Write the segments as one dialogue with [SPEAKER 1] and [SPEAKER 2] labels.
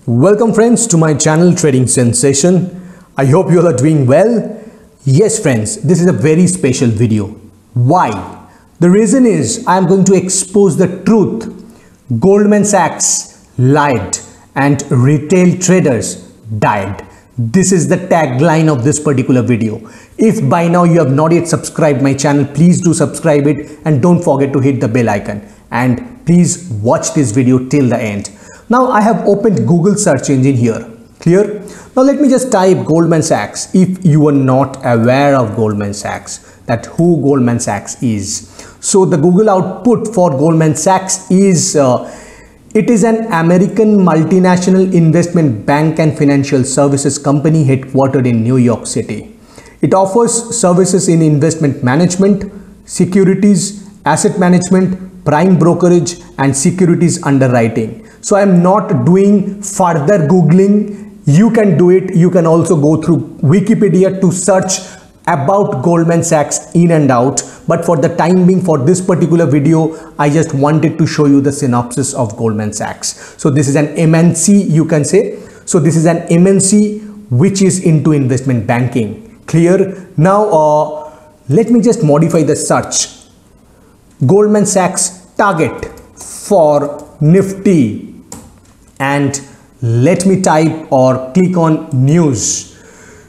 [SPEAKER 1] Welcome friends to my channel Trading Sensation. I hope you all are doing well. Yes friends, this is a very special video. Why? The reason is I am going to expose the truth. Goldman Sachs lied and retail traders died. This is the tagline of this particular video. If by now you have not yet subscribed my channel, please do subscribe it and don't forget to hit the bell icon. And please watch this video till the end. Now I have opened Google search engine here. Clear? Now let me just type Goldman Sachs. If you are not aware of Goldman Sachs, that who Goldman Sachs is. So the Google output for Goldman Sachs is it is an American multinational investment bank and financial services company headquartered in New York City. It offers services in investment management, securities, asset management, prime brokerage and securities underwriting. So I am not doing further Googling. You can do it. You can also go through Wikipedia to search about Goldman Sachs in and out. But for the time being, for this particular video, I just wanted to show you the synopsis of Goldman Sachs. So this is an MNC, you can say. So this is an MNC which is into investment banking. Clear? Now let me just modify the search. Goldman Sachs target for Nifty, and let me type or click on news.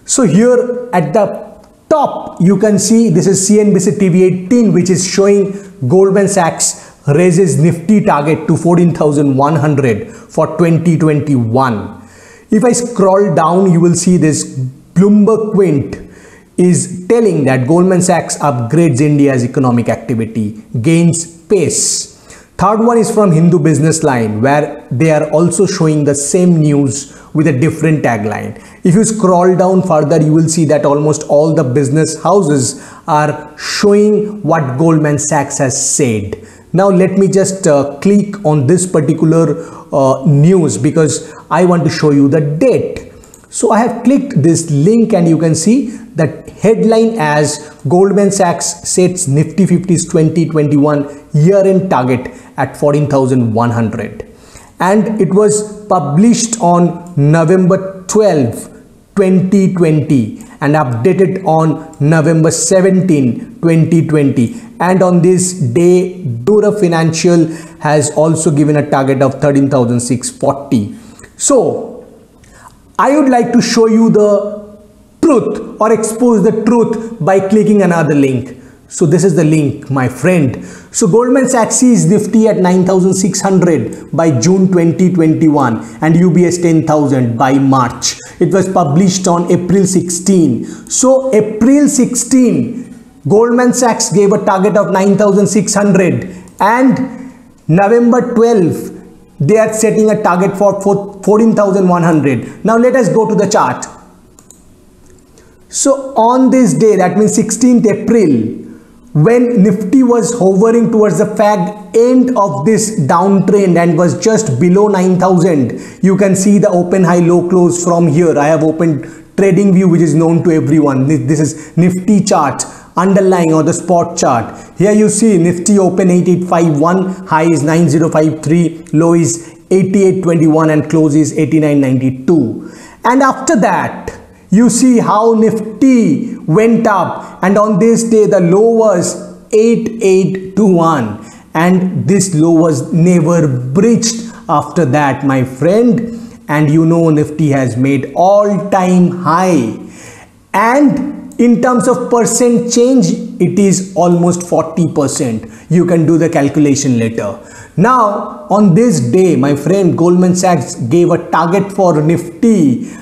[SPEAKER 1] So here at the top you can see this is CNBC TV 18, which is showing Goldman Sachs raises Nifty target to 14,100 for 2021. If I scroll down, you will see this Bloomberg Quint is telling that Goldman Sachs upgrades India's economic activity, gains pace. Third one is from Hindu Business Line, where they are also showing the same news with a different tagline. If you scroll down further, you will see that almost all the business houses are showing what Goldman Sachs has said. Now let me just click on this particular news because I want to show you the date. So I have clicked this link and you can see that headline as Goldman Sachs sets Nifty 50's 2021 year-end target at 14,100. And it was published on November 12, 2020 and updated on November 17, 2020. And on this day, Dura Financial has also given a target of 13,640. So I would like to show you the truth or expose the truth by clicking another link. So this is the link, my friend. So Goldman Sachs sees Nifty at 9,600 by June 2021 and UBS 10,000 by March. It was published on April 16. So April 16, Goldman Sachs gave a target of 9,600 and November 12, they are setting a target for 14,100. Now let us go to the chart. So on this day, that means 16th April, when Nifty was hovering towards the fag end of this downtrend and was just below 9,000, you can see the open high low close from here. I have opened TradingView, which is known to everyone. This is Nifty chart, underlying or the spot chart. Here you see Nifty open 8851, high is 9053, low is 8821 and close is 8992. And after that, you see how Nifty went up, and on this day the low was 8821 and this low was never breached after that, my friend. And you know Nifty has made all-time high, and in terms of percent change, it is almost 40%. You can do the calculation later. Now on this day, my friend, Goldman Sachs gave a target for Nifty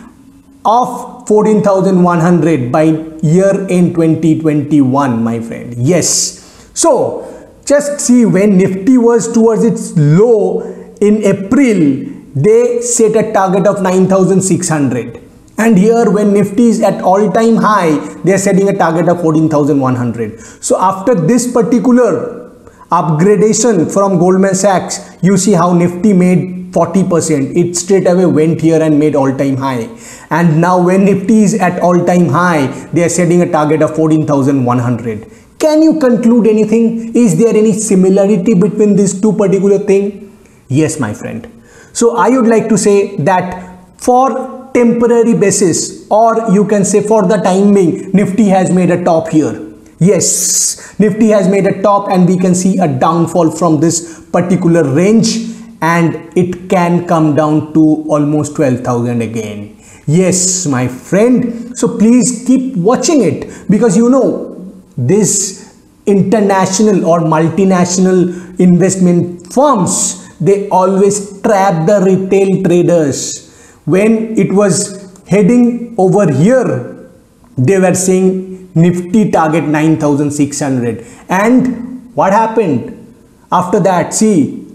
[SPEAKER 1] of 14,100 by year end 2021, my friend. Yes. So just see, when Nifty was towards its low in April, they set a target of 9,600. And here when Nifty is at all-time high, they are setting a target of 14,100. So after this particular upgradation from Goldman Sachs, you see how Nifty made 40%. It straight away went here and made all-time high. And now when Nifty is at all-time high, they are setting a target of 14,100. Can you conclude anything? Is there any similarity between these two particular things? Yes, my friend. So I would like to say that for temporary basis, or you can say for the time being, Nifty has made a top here. Yes, Nifty has made a top and we can see a downfall from this particular range, and it can come down to almost 12,000 again. Yes, my friend. So please keep watching it, because you know this international or multinational investment firms, they always trap the retail traders. When it was heading over here, they were saying Nifty target 9,600, and what happened after that? See,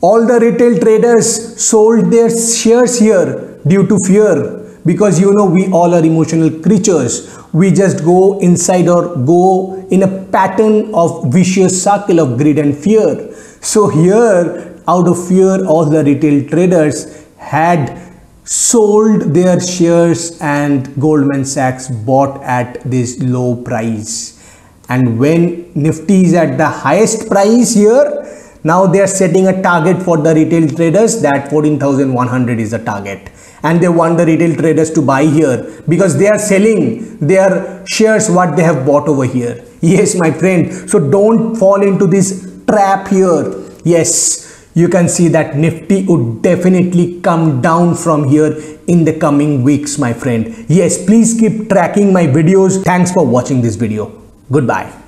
[SPEAKER 1] all the retail traders sold their shares here due to fear, because you know we all are emotional creatures. We just go inside or go in a pattern of vicious cycle of greed and fear. So here, out of fear, all the retail traders had sold their shares and Goldman Sachs bought at this low price. And when Nifty is at the highest price here, now they are setting a target for the retail traders that 14,100 is the target, and they want the retail traders to buy here because they are selling their shares what they have bought over here. Yes, my friend. So don't fall into this trap here. Yes, you can see that Nifty would definitely come down from here in the coming weeks, my friend. Yes, please keep tracking my videos. Thanks for watching this video. Goodbye.